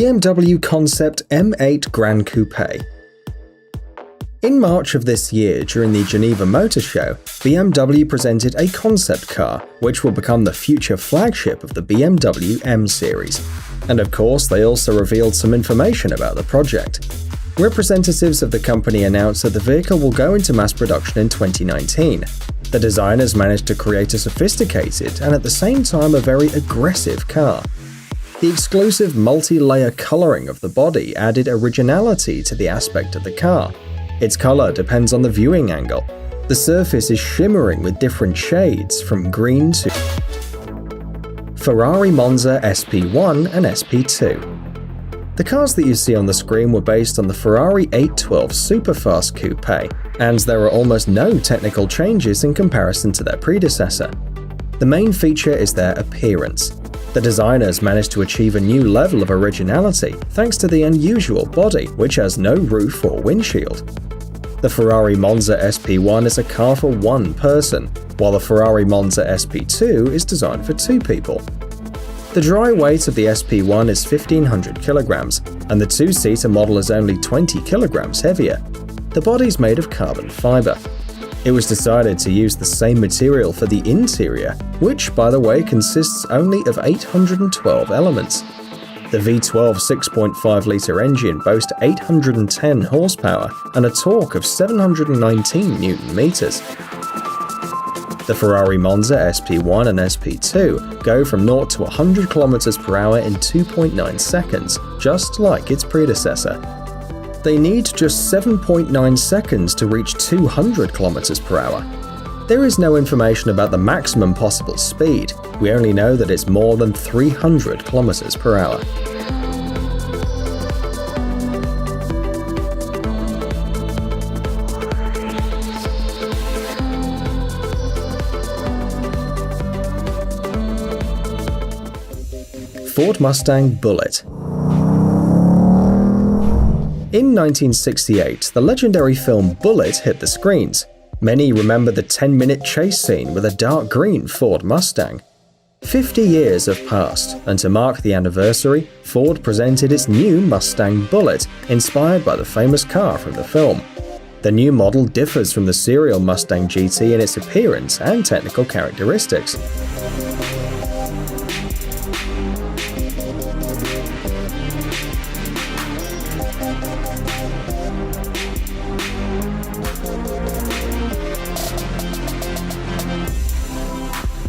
BMW Concept M8 Gran Coupe. In March of this year, during the Geneva Motor Show, BMW presented a concept car, which will become the future flagship of the BMW M series. And of course, they also revealed some information about the project. Representatives of the company announced that the vehicle will go into mass production in 2019. The designers managed to create a sophisticated and at the same time a very aggressive car. The exclusive multi-layer coloring of the body added originality to the aspect of the car. Its color depends on the viewing angle. The surface is shimmering with different shades, from green to Ferrari Monza SP1 and SP2. The cars that you see on the screen were based on the Ferrari 812 Superfast Coupe, and there are almost no technical changes in comparison to their predecessor. The main feature is their appearance. The designers managed to achieve a new level of originality thanks to the unusual body, which has no roof or windshield. The Ferrari Monza SP1 is a car for one person, while the Ferrari Monza SP2 is designed for two people. The dry weight of the SP1 is 1,500 kilograms, and the two-seater model is only 20 kilograms heavier. The body's made of carbon fiber. It was decided to use the same material for the interior, which, by the way, consists only of 812 elements. The V12 6.5-litre engine boasts 810 horsepower and a torque of 719 Nm. The Ferrari Monza SP1 and SP2 go from 0 to 100 km per hour in 2.9 seconds, just like its predecessor. They need just 7.9 seconds to reach 200 km per hour. There is no information about the maximum possible speed. We only know that it's more than 300 km per hour. Ford Mustang Bullitt. In 1968, the legendary film Bullitt hit the screens. Many remember the 10-minute chase scene with a dark green Ford Mustang. 50 years have passed, and to mark the anniversary, Ford presented its new Mustang Bullitt, inspired by the famous car from the film. The new model differs from the serial Mustang GT in its appearance and technical characteristics.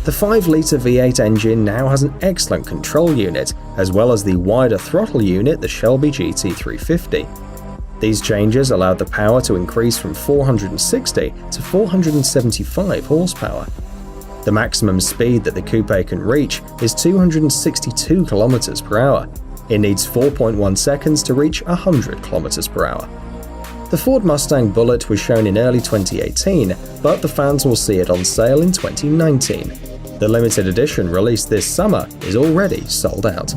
The 5-litre V8 engine now has an excellent control unit, as well as the wider throttle unit, the Shelby GT350. These changes allowed the power to increase from 460 to 475 horsepower. The maximum speed that the coupe can reach is 262 km per hour. It needs 4.1 seconds to reach 100 km per hour. The Ford Mustang Bullitt was shown in early 2018, but the fans will see it on sale in 2019. The limited edition released this summer is already sold out.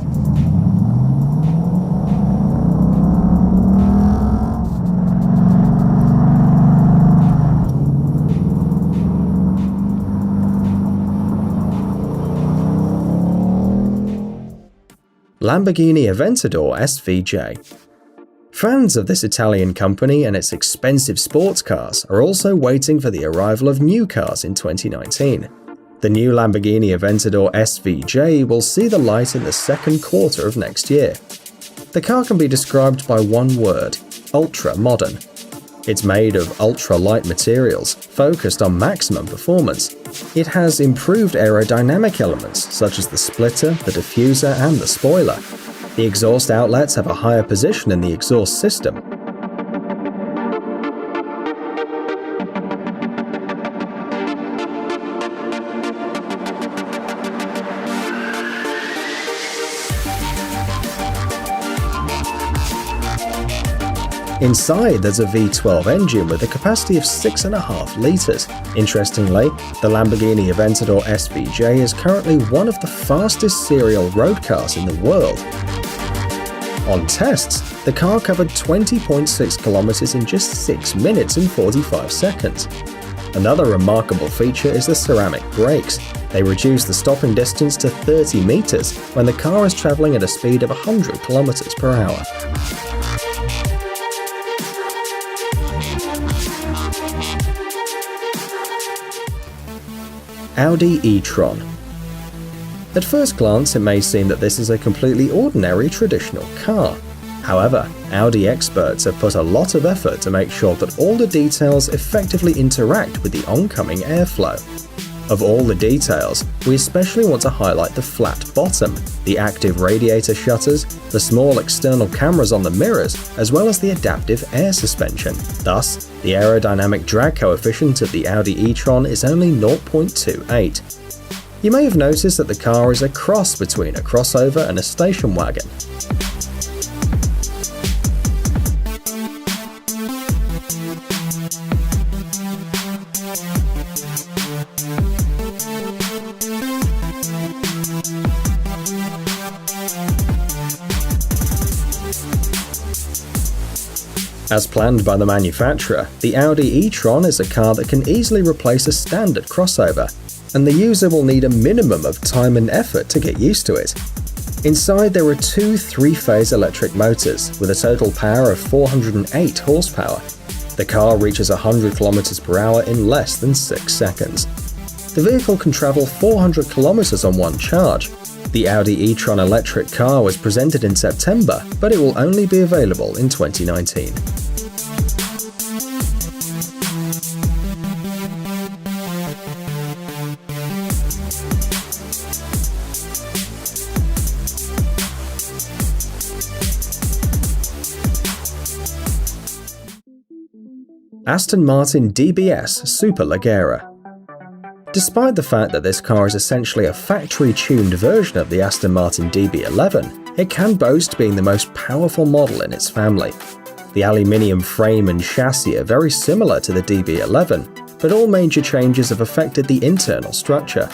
Lamborghini Aventador SVJ. Fans of this Italian company and its expensive sports cars are also waiting for the arrival of new cars in 2019. The new Lamborghini Aventador SVJ will see the light in the second quarter of next year. The car can be described by one word: ultra-modern. It's made of ultra-light materials, focused on maximum performance. It has improved aerodynamic elements such as the splitter, the diffuser, and the spoiler. The exhaust outlets have a higher position in the exhaust system. Inside, there's a V12 engine with a capacity of 6.5 litres. Interestingly, the Lamborghini Aventador SVJ is currently one of the fastest serial road cars in the world. On tests, the car covered 20.6 kilometers in just 6 minutes and 45 seconds. Another remarkable feature is the ceramic brakes. They reduce the stopping distance to 30 meters when the car is traveling at a speed of 100 kilometers per hour. Audi e-tron. At first glance, it may seem that this is a completely ordinary traditional car. However, Audi experts have put a lot of effort to make sure that all the details effectively interact with the oncoming airflow. Of all the details, we especially want to highlight the flat bottom, the active radiator shutters, the small external cameras on the mirrors, as well as the adaptive air suspension. Thus, the aerodynamic drag coefficient of the Audi e-tron is only 0.28. You may have noticed that the car is a cross between a crossover and a station wagon. As planned by the manufacturer, the Audi e-tron is a car that can easily replace a standard crossover, and the user will need a minimum of time and effort to get used to it. Inside there are two 3-phase electric motors with a total power of 408 horsepower. The car reaches 100 km per hour in less than 6 seconds. The vehicle can travel 400 km on one charge. The Audi e-tron electric car was presented in September, but it will only be available in 2019. Aston Martin DBS Superleggera. Despite the fact that this car is essentially a factory-tuned version of the Aston Martin DB11, it can boast being the most powerful model in its family. The aluminium frame and chassis are very similar to the DB11, but all major changes have affected the internal structure.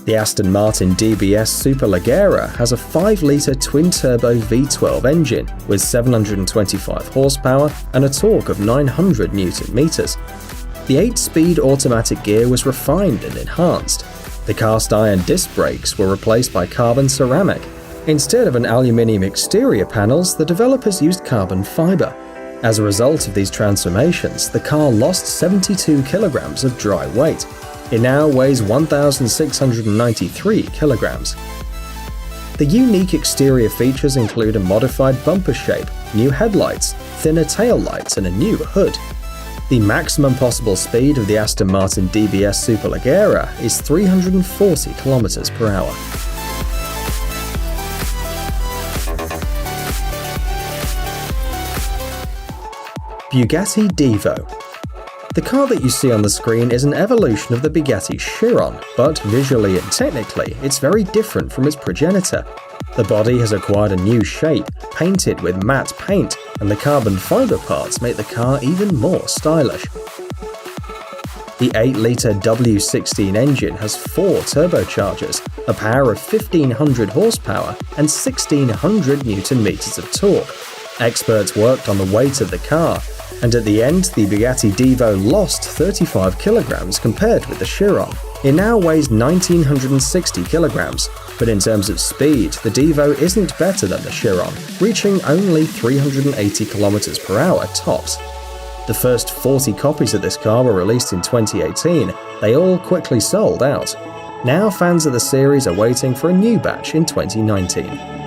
The Aston Martin DBS Superleggera has a 5-litre twin-turbo V12 engine with 725 horsepower and a torque of 900 Nm. The 8-speed automatic gear was refined and enhanced. The cast-iron disc brakes were replaced by carbon ceramic. Instead of an aluminium exterior panels, the developers used carbon fiber. As a result of these transformations, the car lost 72 kilograms of dry weight. It now weighs 1,693 kilograms. The unique exterior features include a modified bumper shape, new headlights, thinner tail lights, and a new hood. The maximum possible speed of the Aston Martin DBS Superleggera is 340 km per hour. Bugatti Divo. The car that you see on the screen is an evolution of the Bugatti Chiron, but visually and technically, it's very different from its progenitor. The body has acquired a new shape, painted with matte paint, and the carbon fiber parts make the car even more stylish. The 8-litre W16 engine has 4 turbochargers, a power of 1,500 horsepower, and 1,600 Nm of torque. Experts worked on the weight of the car, and at the end, the Bugatti Divo lost 35 kilograms compared with the Chiron. It now weighs 1,960 kilograms, but in terms of speed, the Divo isn't better than the Chiron, reaching only 380 kilometers per hour tops. The first 40 copies of this car were released in 2018. They all quickly sold out. Now fans of the series are waiting for a new batch in 2019.